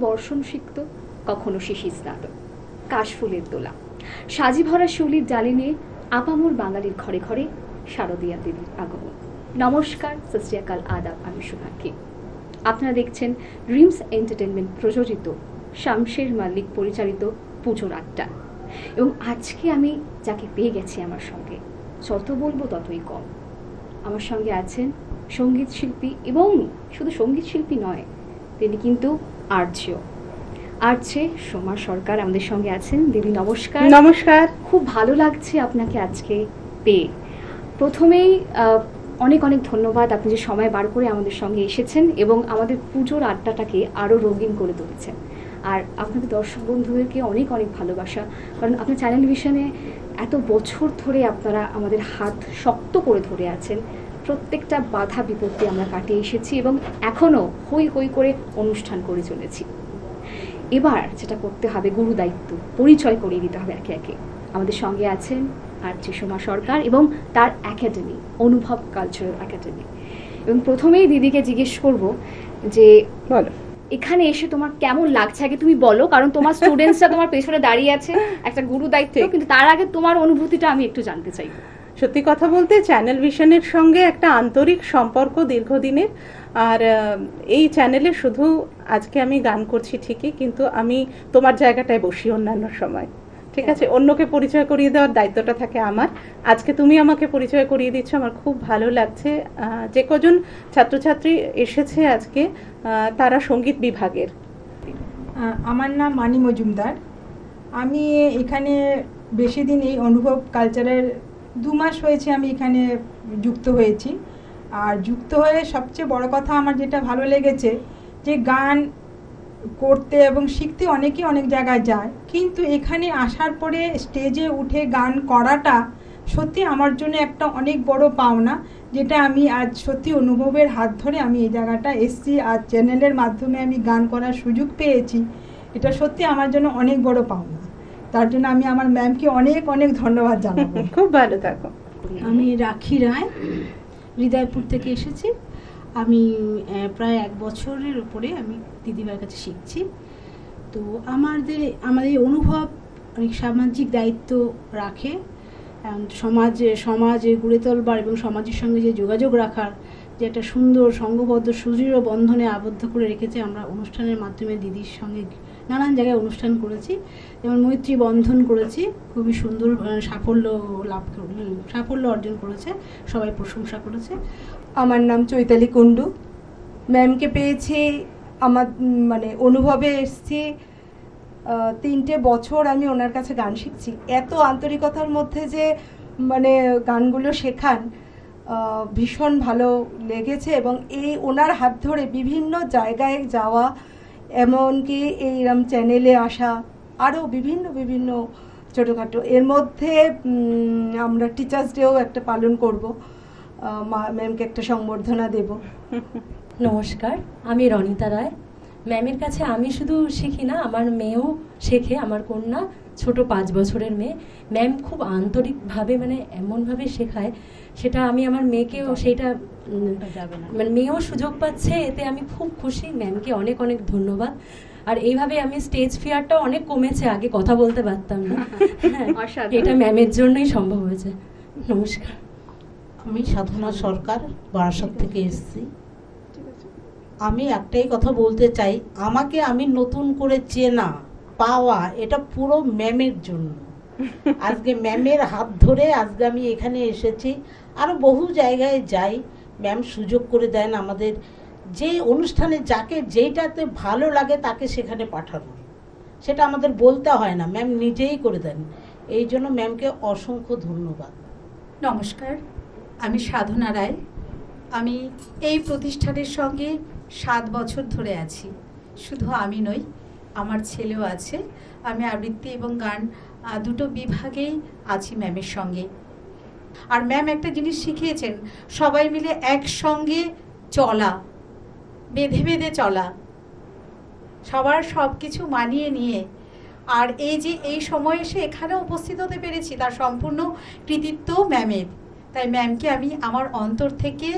বর্ষণ সিক্ত, কখনো শিশি স্নাত, কাশফুলের দোলা, সাজি ভরা শিউলির জালি নিয়ে আপামর বাঙালির ঘরে ঘরে শারদীয়া দেবীর আগমন। নমস্কার, সত শ্রী আকাল, আদাব, আমি শুভাঙ্গী। আপনারা দেখছেন ড্রিমস এন্টারটেনমেন্ট প্রযোজিত, শামশের মালিক পরিচালিত পুজোর আড্ডা। এবং আজকে আমি যাকে পেয়ে গেছি আমার সঙ্গে, যত বলবো ততই কম। আমার সঙ্গে আছেন সঙ্গীত শিল্পী, এবং শুধু সঙ্গীত শিল্পী নয়, তিনি কিন্তু আর্চে সোমা সরকার আমাদের সঙ্গে আছেন। দিদি নমস্কার। নমস্কার। খুব ভালো লাগছে আপনাকে আজকে পেয়ে। প্রথমেই অনেক অনেক ধন্যবাদ, আপনি যে সময় বার করে আমাদের সঙ্গে এসেছেন এবং আমাদের পুজোর আড্ডাটাকে আরও রঙিন করে তুলেছেন। আর আপনাদের দর্শক বন্ধুদেরকে অনেক অনেক ভালোবাসা, কারণ আপনার চ্যানেল ভিশনে এত বছর ধরে আপনারা আমাদের হাত শক্ত করে ধরে আছেন। প্রত্যেকটা বাধা বিপত্তি আমরা কাটিয়ে এসেছি এবং এখনও হই হই করে অনুষ্ঠান করে চলেছি। এবার যেটা করতে হবে, গুরু দায়িত্ব পরিচয় করিয়ে দিতে হবে একে একে। আমাদের সঙ্গে আছেন আর্চি সোমা সরকার এবং তার একাডেমি, অনুভব কালচারাল একাডেমি। এবং প্রথমেই দিদিকে জিজ্ঞেস করব যে বলো, এখানে এসে তোমার কেমন লাগছে, আগে তুমি বলো, কারণ তোমার স্টুডেন্টসরা তোমার পেছনে দাঁড়িয়ে আছে, একটা গুরু দায়িত্ব, কিন্তু তার আগে তোমার অনুভূতিটা আমি একটু জানতে চাই। সত্যি কথা বলতে চ্যানেল ভিশনের সঙ্গে একটা আন্তরিক সম্পর্ক দীর্ঘদিনের। আর এই চ্যানেলে শুধু আজকে আমি গান করছি ঠিকই, কিন্তু আমি তোমার জায়গাটায় বসি অন্যান্য সময়, ঠিক আছে? অন্যকে পরিচয় করিয়ে দেওয়ার দায়িত্বটা থাকে আমার। আজকে তুমি আমাকে পরিচয় করিয়ে দিচ্ছ, আমার খুব ভালো লাগছে। যে কজন ছাত্রছাত্রী এসেছে আজকে, তারা সঙ্গীত বিভাগের। আমার নাম মানি মজুমদার। আমি এখানে বেশি দিন, এই অনুভব কালচারের 2 মাস হয়েছে আমি এখানে যুক্ত হয়েছি। আর যুক্ত হয়ে সবচেয়ে বড় কথা আমার যেটা ভালো লেগেছে, যে গান করতে এবং শিখতে অনেকেই অনেক জায়গায় যায়, কিন্তু এখানে আসার পরে স্টেজে উঠে গান করাটা সত্যি আমার জন্য একটা অনেক বড় পাওনা, যেটা আমি আজ সত্যি অনুভবের হাত ধরে আমি এই জায়গাটা এসছি। আর চ্যানেলের মাধ্যমে আমি গান করার সুযোগ পেয়েছি, এটা সত্যি আমার জন্য অনেক বড় পাওনা। তার জন্য আমি আমার ম্যামকে অনেক অনেক ধন্যবাদ জানাবো। খুব ভালো থাকো। আমি রাখি রায়, হৃদয়পুর থেকে এসেছি। আমি প্রায় 1 বছরের উপরে আমি দিদিভাইয়ের কাছে শিখছি। তো আমাদের এই অনুভব অনেক সামাজিক দায়িত্ব রাখে, সমাজে গড়ে তোলবার এবং সমাজের সঙ্গে যে যোগাযোগ রাখার যে একটা সুন্দর সংঘবদ্ধ সুদৃঢ় বন্ধনে আবদ্ধ করে রেখেছে। আমরা অনুষ্ঠানের মাধ্যমে দিদির সঙ্গে নানান জায়গায় অনুষ্ঠান করেছি, যেমন মৈত্রী বন্ধন করেছি, খুবই সুন্দর সাফল্য অর্জন করেছে, সবাই প্রশংসা করেছে। আমার নাম চৈতালি কুণ্ডু। ম্যামকে পেয়েছি, আমার অনুভবে এসছি। 3টে বছর আমি ওনার কাছে গান শিখছি। এত আন্তরিকতার মধ্যে যে গানগুলো শেখান, ভীষণ ভালো লেগেছে। এবং এই ওনার হাত ধরে বিভিন্ন জায়গায় যাওয়া, এমনকি এইরকম চ্যানেলে আসা, আরও বিভিন্ন ছোটোখাটো। এর মধ্যে আমরা টিচার্স ডেও একটা পালন করব, ম্যামকে একটা সংবর্ধনা দেব। নমস্কার, আমি রনিতা রায়। ম্যামের কাছে আমি শুধু শিখি না, আমার মেয়েও শেখে, আমার কন্যা ছোট 5 বছরের মেয়ে। ম্যাম খুব আন্তরিকভাবে এমনভাবে শেখায়, সেটা আমি আমার মেয়েকেও সেইটা মেয়েও সুযোগ পাচ্ছে, এতে আমি খুব খুশি। ম্যামকে অনেক অনেক ধন্যবাদ। আর এইভাবে আমি স্টেজ ফিয়ারটাও অনেক কমেছে, আগে কথা বলতে পারতাম না, এটা ম্যামের জন্যই সম্ভব হয়েছে। নমস্কার। আমি সাধনা সরকার, বারাসাত থেকে এসেছি। আমি একটাই কথা বলতে চাই, আমাকে আমি নতুন করে চেনা পাওয়া এটা পুরো ম্যামের জন্য। আজকে ম্যামের হাত ধরে আজকে আমি এখানে এসেছি। আরও বহু জায়গায় যাই, ম্যাম সুযোগ করে দেন আমাদের, যে অনুষ্ঠানে যাকে যেইটাতে ভালো লাগে তাকে সেখানে পাঠানো, সেটা আমাদের বলতে হয় না, ম্যাম নিজেই করে দেন। এই জন্য ম্যামকে অসংখ্য ধন্যবাদ। নমস্কার, আমি সাধনা রায়। আমি এই প্রতিষ্ঠানের সঙ্গে 7 বছর ধরে আছি। শুধু আমি নই, আমার ছেলেও আছে। আমি আবৃত্তি এবং গান দুটো বিভাগেই আছি ম্যামের সঙ্গে। আর ম্যাম একটা জিনিস শিখিয়েছেন, সবাই মিলে একসঙ্গে চলা, বেঁধে বেঁধে চলা, সবার সব কিছু মানিয়ে নিয়ে। আর এই সময় এসে এখানে উপস্থিত হতে পেরেছি, তার সম্পূর্ণ কৃতিত্ব ম্যামের। তাই ম্যামকে আমি আমার অন্তর থেকে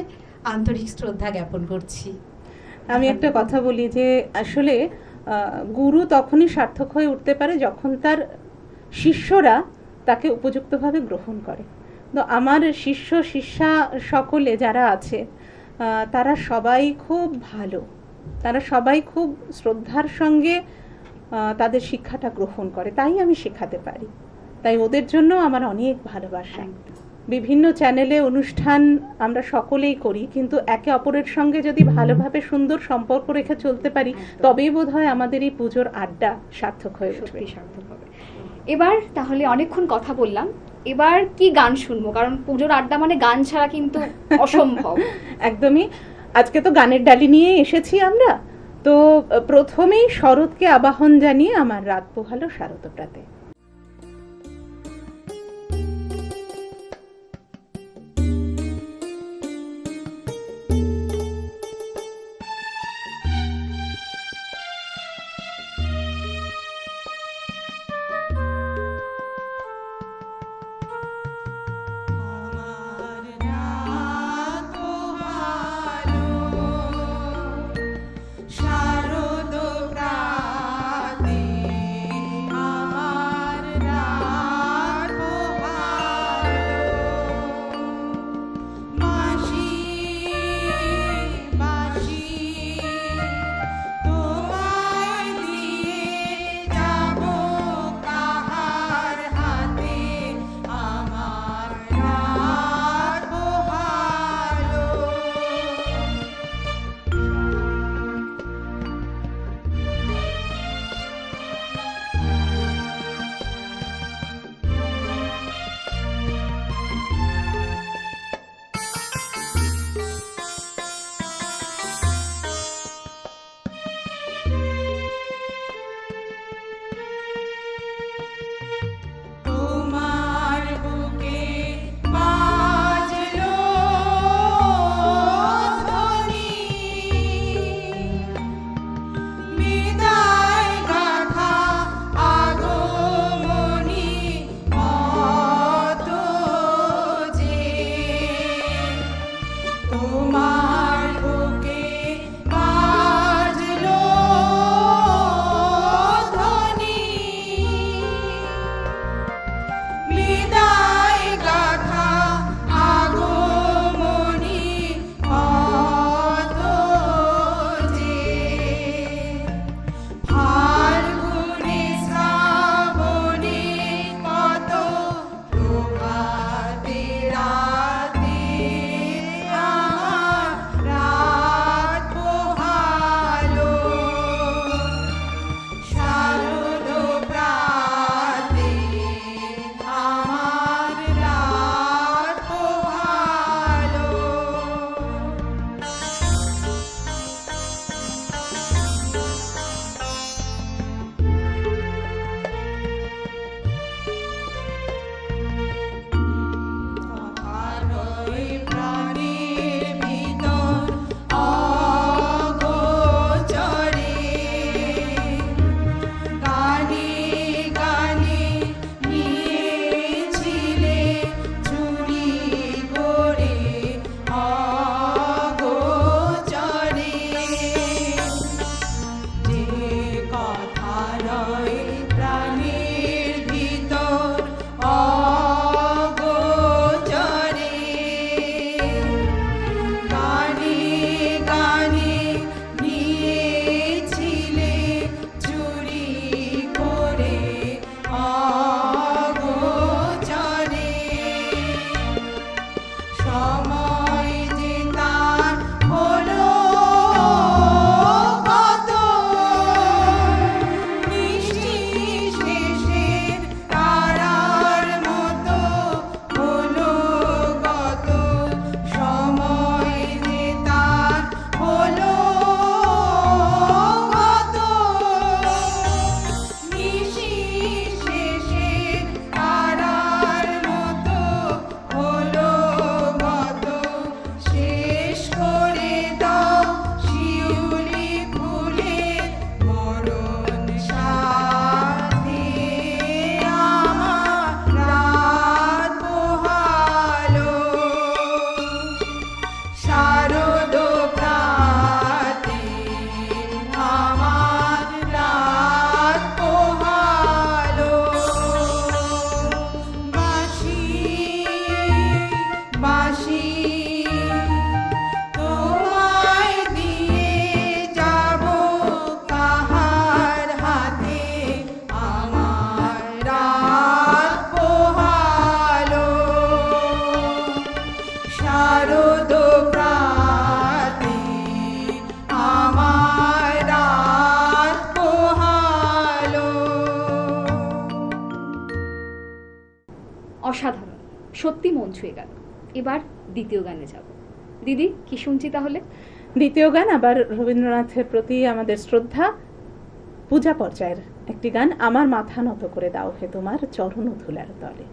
আন্তরিক শ্রদ্ধা জ্ঞাপন করছি। আমি একটা কথা বলি যে আসলে গুরু তখনই সার্থক হয়ে উঠতে পারে যখন তার শিষ্যরা তাকে উপযুক্তভাবে গ্রহণ করে। তো আমার শিষ্য শিষ্যা সকলে যারা আছে তারা সবাই খুব ভালো, তারা সবাই খুব শ্রদ্ধার সঙ্গে তাদের শিক্ষাটা গ্রহণ করে, তাই আমি শেখাতে পারি। তাই ওদের জন্য আমার অনেক ভালোবাসা। বিভিন্ন চ্যানেলে অনুষ্ঠান আমরা সকলেই করি, কিন্তু একে অপরের সঙ্গে যদি ভালোভাবে সুন্দর সম্পর্ক রেখে চলতে পারি তবেই বোধহয় আমাদের এই পুজোর আড্ডা সার্থক হয়ে উঠবে। সত্যি সার্থক হবে। এবার তাহলে অনেকক্ষণ কথা বললাম, এবার কি গান শুনবো? কারণ পুজোর আড্ডা মানে গান ছাড়া কিন্তু অসম্ভব। একদমই। আজকে তো গানের ডালি নিয়ে এসেছি আমরা, তো প্রথমেই শরৎকে আবাহন জানিয়ে আমার রাত পোহালো শারদপ্রাতে। শারদ প্রাতে আমার অসাধারণ, সত্যি মন ছুঁয়ে গেল। এবার দ্বিতীয় গানে যাব। দিদি, কি শুনছি তাহলে? দ্বিতীয় গান আবার রবীন্দ্রনাথের প্রতি আমাদের শ্রদ্ধা, পূজা পর্যায়ের একটি গান, আমার মাথা নত করে দাও হে তোমার চরণ ধুলার তলে।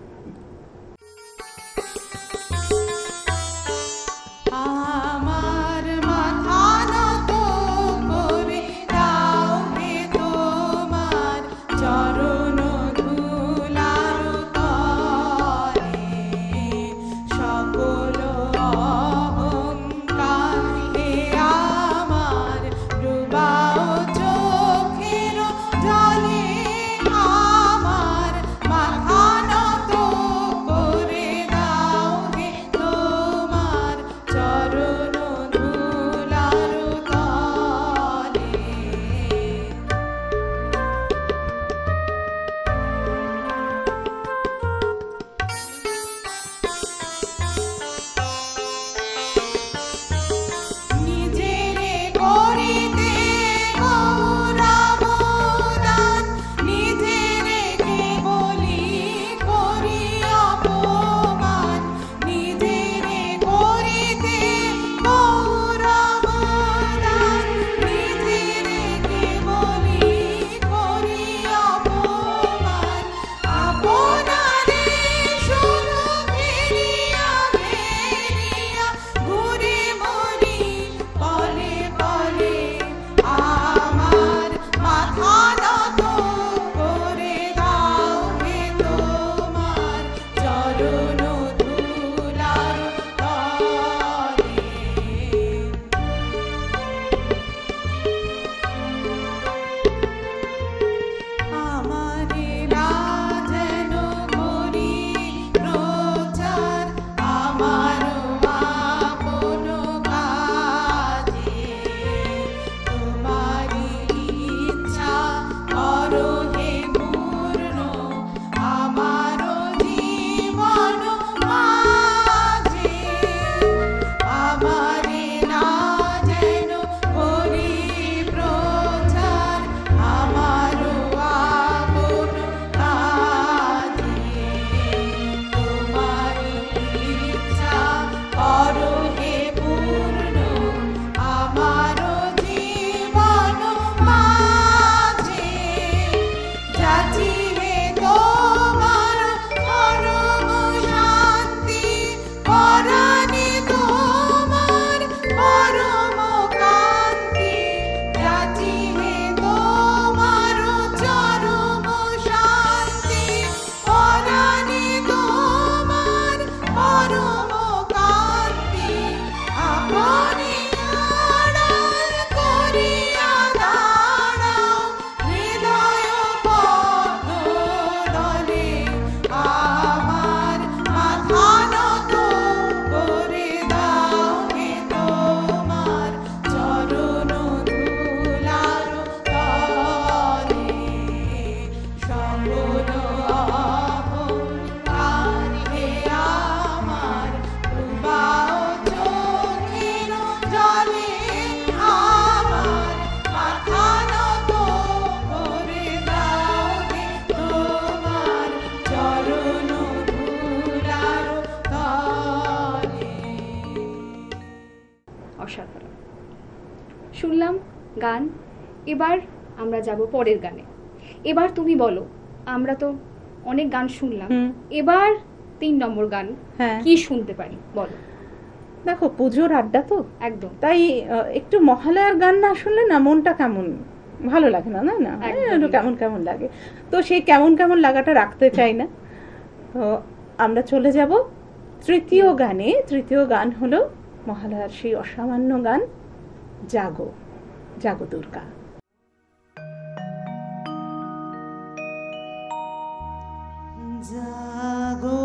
অসাধারণ শুনলাম গান। এবার আমরা যাব পরের গানে। এবার তুমি বলো, আমরা তো অনেক গান শুনলাম, এবার 3 নম্বর গান কি শুনতে পারি বলো। দেখো, পুজোর আড্ডা তো একদম, তাই একটু মহালয়ার গান না শুনলে না মনটা কেমন ভালো লাগে না, না একটু কেমন কেমন লাগে। তো সেই কেমন কেমন লাগাটা রাখতে চাই না। তো আমরা চলে যাব তৃতীয় গানে। তৃতীয় গান হলো মহালয়ার সেই অসামান্য গান, জাগো জাগো দুর্গা। জাগো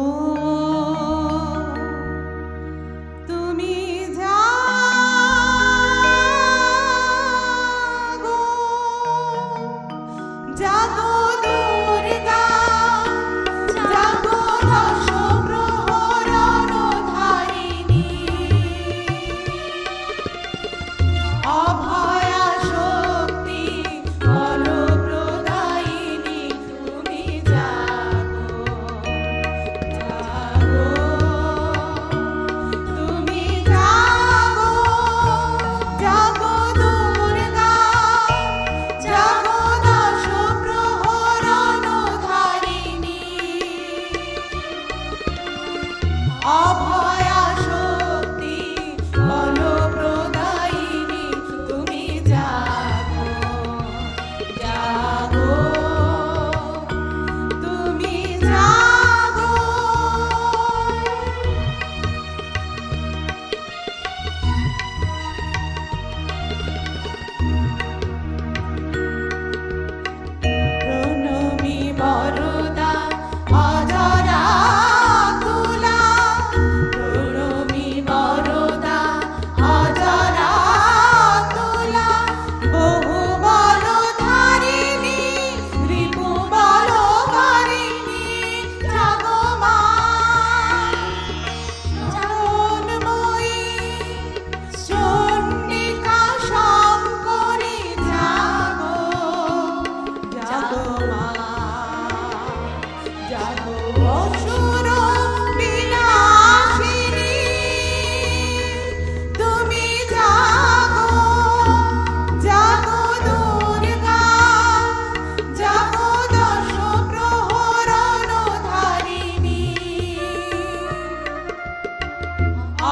জাগো অসুর বিনাশিনী, তুমি জাগো জাগো দুর্গা, জাগো দশ প্রহরণ ধারিণী,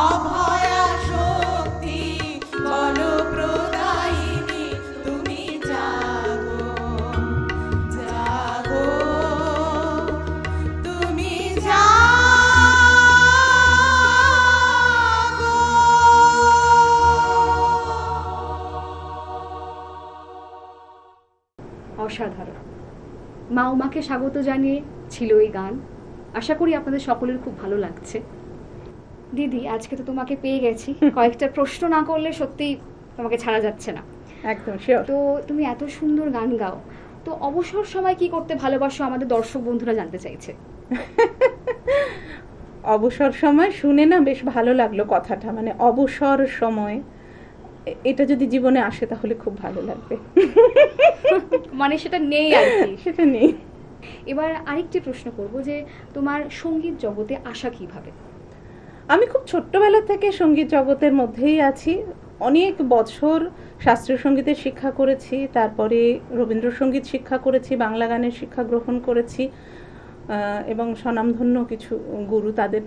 অভয়া শক্তি বল প্রদায়িনী, তুমি জাগো জাগো, তুমি জাগো। অসাধারণ। মা উমাকে স্বাগত জানিয়ে ছিল এই গান। আশা করি আপনাদের সকলের খুব ভালো লাগছে। দিদি, আজকে তো তোমাকে পেয়ে গেছি, কয়েকটা প্রশ্ন না করলে সত্যি তোমাকে ছাড়া যাচ্ছে না। একদম শিওর। তো তুমি এত সুন্দর গান গাও, তো অবসর সময় কি করতে ভালোবাসো আমাদের দর্শক বন্ধুরা জানতে চাইছে। অবসর সময় শুনে না বেশ ভালো লাগলো কথাটা, মানে অবসর সময় এটা যদি জীবনে আসে তাহলে খুব ভালো লাগবে। মানে সেটা নেই আর কি। সেটা নেই। এবার আরেকটি প্রশ্ন করব যে তোমার সঙ্গীত জগতে আসা কিভাবে? আমি খুব ছোট্টবেলা থেকে সঙ্গীত জগতের মধ্যেই আছি। অনেক বছর শাস্ত্রীয় সঙ্গীতের শিক্ষা করেছি, তারপরে রবীন্দ্রসঙ্গীত শিক্ষা করেছি, বাংলা গানের শিক্ষা গ্রহণ করেছি, এবং স্বনামধন্য কিছু গুরু, তাদের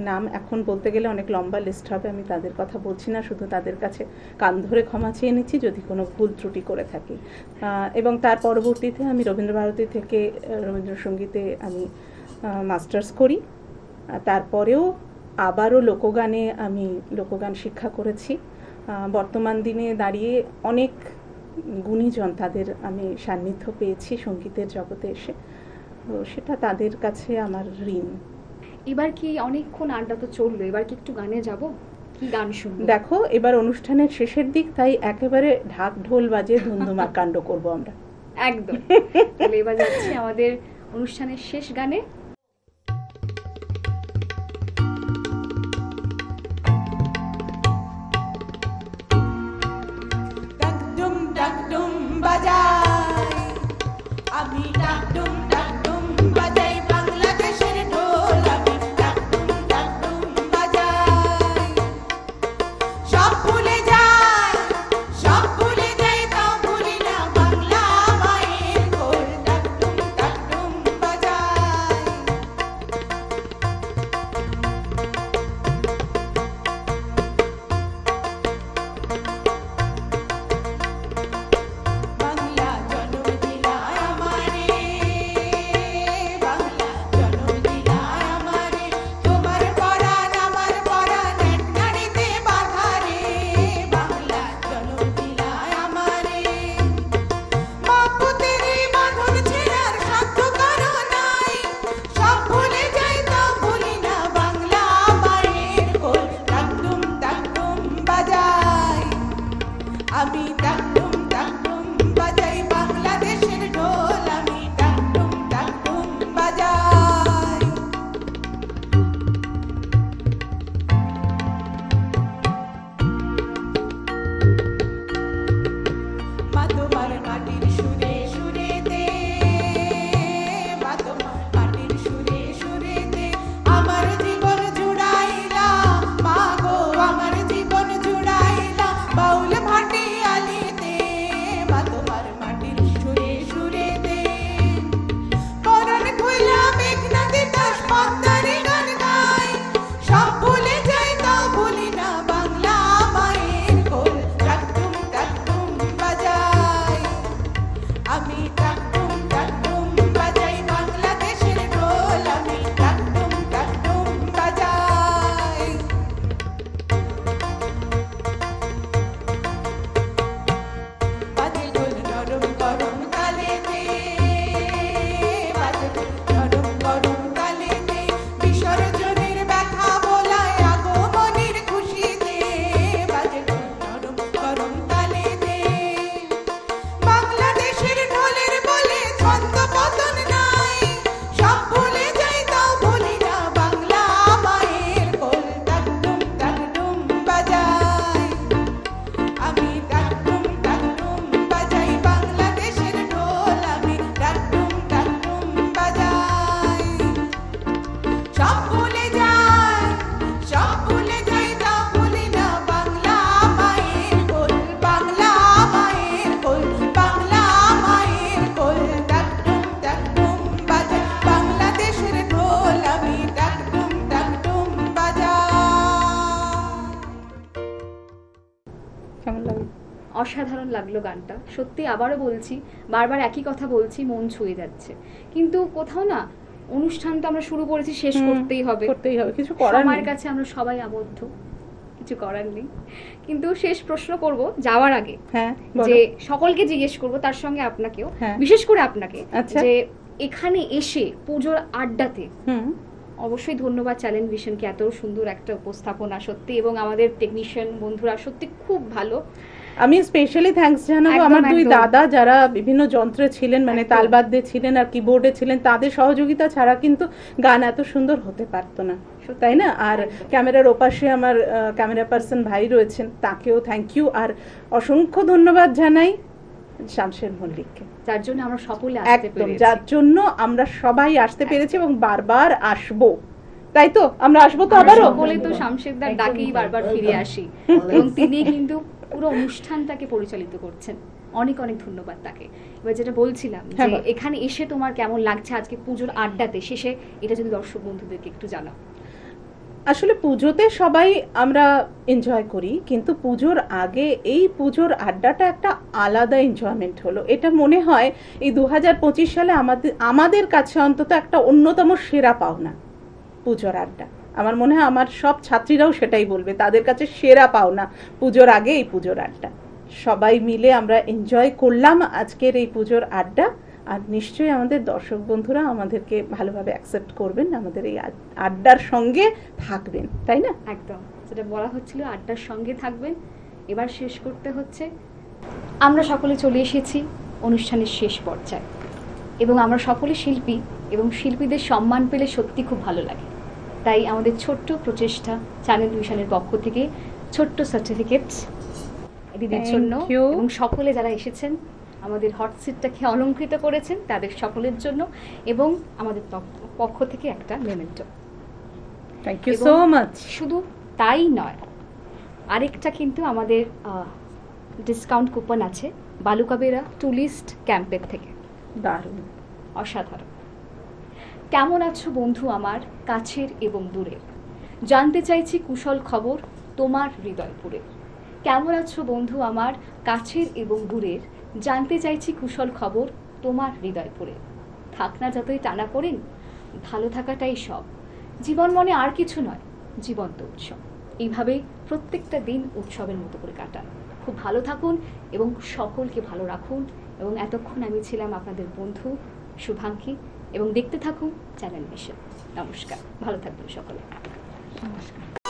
নাম এখন বলতে গেলে অনেক লম্বা লিস্ট হবে, আমি তাদের কথা বলছি না, শুধু তাদের কাছে কান ধরে ক্ষমা চেয়ে নিচ্ছি যদি কোনো ভুল ত্রুটি করে থাকি। এবং তার পরবর্তীতে আমি রবীন্দ্রভারতী থেকে রবীন্দ্রসঙ্গীতে আমি মাস্টার্স করি। তারপরেও আবারও লোকগানে আমি লোকগান শিক্ষা করেছি। বর্তমান দিনে দাঁড়িয়ে অনেক গুণীজন, তাদের আমি সান্নিধ্য পেয়েছি সঙ্গীতের জগতে এসে, তো সেটা তাদের কাছে আমার ঋণ। এবার কি অনেকক্ষণ আড্ডা তো চললো, এবার কি একটু গানে যাব? কি গান শুনবো? দেখো, এবার অনুষ্ঠানের শেষের দিক, তাই একেবারে ঢাক ঢোল বাজে ধুমধুমার কাণ্ড করব আমরা। একদম। তাহলে এবার যাচ্ছি আমাদের অনুষ্ঠানের শেষ গানে। ডাকডুম ডাকডুম বাজাই, আমি ডাকডুম ডাকডুম বাজাই, বাংলাদেশের ঢোল আমি ডাকডুম ডাকডুম বাজাই। সব ভুলে যাই, সব ভুলে যাই, তাও ভুলি না বাংলা মায়ের ঢোল, ডাকডুম ডাকডুম বাজাই। অসাধারণ লাগলো গানটা, সত্যি আবারও বলছি, বারবার একই কথা বলছি, মন ছুঁয়ে যাচ্ছে। কিন্তু কোথাও না, অনুষ্ঠান তো আমরা শুরু করেছি, শেষ করতেই হবে, কিছু করার সময়ের নেই। কাছে আমরা সবাই আবদ্ধ, কিছু করার নেই। কিন্তু শেষ প্রশ্ন করব যাওয়ার আগে, হ্যাঁ, বলো। যে সকলকে জিজ্ঞেস করব, তার সঙ্গে আপনাকেও, হ্যাঁ। বিশেষ করে আপনাকে, আচ্ছা। যে এখানে এসে পুজোর আড্ডাতে হুম, অবশ্যই ধন্যবাদ চ্যানেল ভিশনকে, এত সুন্দর একটা উপস্থাপনা সত্যি, এবং আমাদের টেকনিশিয়ান বন্ধুরা সত্যি খুব ভালো। আমি স্পেশালি থ্যাঙ্কস জানাবো একদম, আমার দুই একদম। দাদা যারা বিভিন্ন যন্ত্রে ছিলেন, মানে একদম। তালবাদ্যে ছিলেন আর কিবোর্ডে ছিলেন, তাদের সহযোগিতা ছাড়া কিন্তু গান এত সুন্দর হতে পারতো না, তাই না? আর একদম। ক্যামেরার ওপাশে আমার ক্যামেরা পার্সন ভাই রয়েছেন, তাকেও থ্যাংক ইউ। আর অসংখ্য ধন্যবাদ জানাই শামশের মল্লিককে, যার জন্য আমরা সকলে আসতে একদম, পেরেছি। যার জন্য আমরা সবাই আসতে পেরেছি এবং বারবার আসবো, তাই তো? আমরা আসবো তো আমরা আবারও। সকলে তো শামশেরদার ডাকেই বারবার ফিরে আসি, এবং তিনি কিন্তু পুরো অনুষ্ঠানটাকে পরিচালিত করছেন। অনেক অনেক ধন্যবাদ তাকে। এবার যেটা বলছিলাম, যে হ্যাঁ, বল। এখানে এসে তোমার কেমন লাগছে আজকে পুজোর আড্ডাতে শেষে, এটা যদি দর্শক বন্ধুদেরকে একটু জানাও। আসলে পুজোতে সবাই আমরা এনজয় করি, কিন্তু পুজোর আগে এই পুজোর আড্ডাটা একটা আলাদা এনজয়মেন্ট হলো। এটা মনে হয় এই 2025 সালে আমাদের কাছে অন্তত একটা অন্যতম সেরা পাওনা পুজোর আড্ডা। আমার মনে হয় আমার সব ছাত্রীরাও সেটাই বলবে, তাদের কাছে সেরা পাওনা পুজোর আগে এই পুজোর আড্ডা। সবাই মিলে আমরা এনজয় করলাম আজকের এই পুজোর আড্ডা, আর নিশ্চয়ই আমাদের দর্শক বন্ধুরা আমাদেরকে ভালোভাবে অ্যাকসেপ্ট করবেন, আমাদের এই আড্ডার সঙ্গে থাকবেন, তাই না? একদম, যেটা বলা হচ্ছিল, আড্ডার সঙ্গে থাকবেন। এবার শেষ করতে হচ্ছে। আমরা সকলে চলে এসেছি অনুষ্ঠানের শেষ পর্যায়ে, এবং আমরা সকলে শিল্পী, এবং শিল্পীদের সম্মান পেলে সত্যি খুব ভালো লাগে। তাই আমাদের ছোট্ট প্রচেষ্টা চ্যানেল ভিশনের পক্ষ থেকে ছোট্ট সার্টিফিকেট দিদির Thank জন্য, you. এবং সকলে যারা এসেছেন আমাদের হট সিটটাকে অলঙ্কৃত করেছেন তাদের সকলের জন্য, এবং আমাদের পক্ষ থেকে একটা মেমেন্টো। থ্যাংক ইউ এবং সো মাচ। শুধু তাই নয়, আরেকটা কিন্তু আমাদের ডিসকাউন্ট কুপন আছে বালুকাবেড়া টুরিস্ট ক্যাম্পের থেকে। দারুণ, অসাধারণ। কেমন আছো বন্ধু আমার কাছের এবং দূরের, জানতে চাইছি কুশল খবর তোমার হৃদয়পুরে। কেমন আছো বন্ধু আমার কাছের এবং দূরের, জানতে চাইছি কুশল খবর তোমার হৃদয়পুরে। থাক না যতই টানা পড়েন, ভালো থাকাটাই সব। জীবন মনে আর কিছু নয়, জীবন্ত উৎসব। এইভাবেই প্রত্যেকটা দিন উৎসবের মতো করে কাটান। খুব ভালো থাকুন এবং সকলকে ভালো রাখুন। এবং এতক্ষণ আমি ছিলাম আপনাদের বন্ধু শুভাঙ্কি, এবং দেখতে থাকুন চ্যানেল ভিশন। নমস্কার, ভালো থাকবেন সকলে। নমস্কার।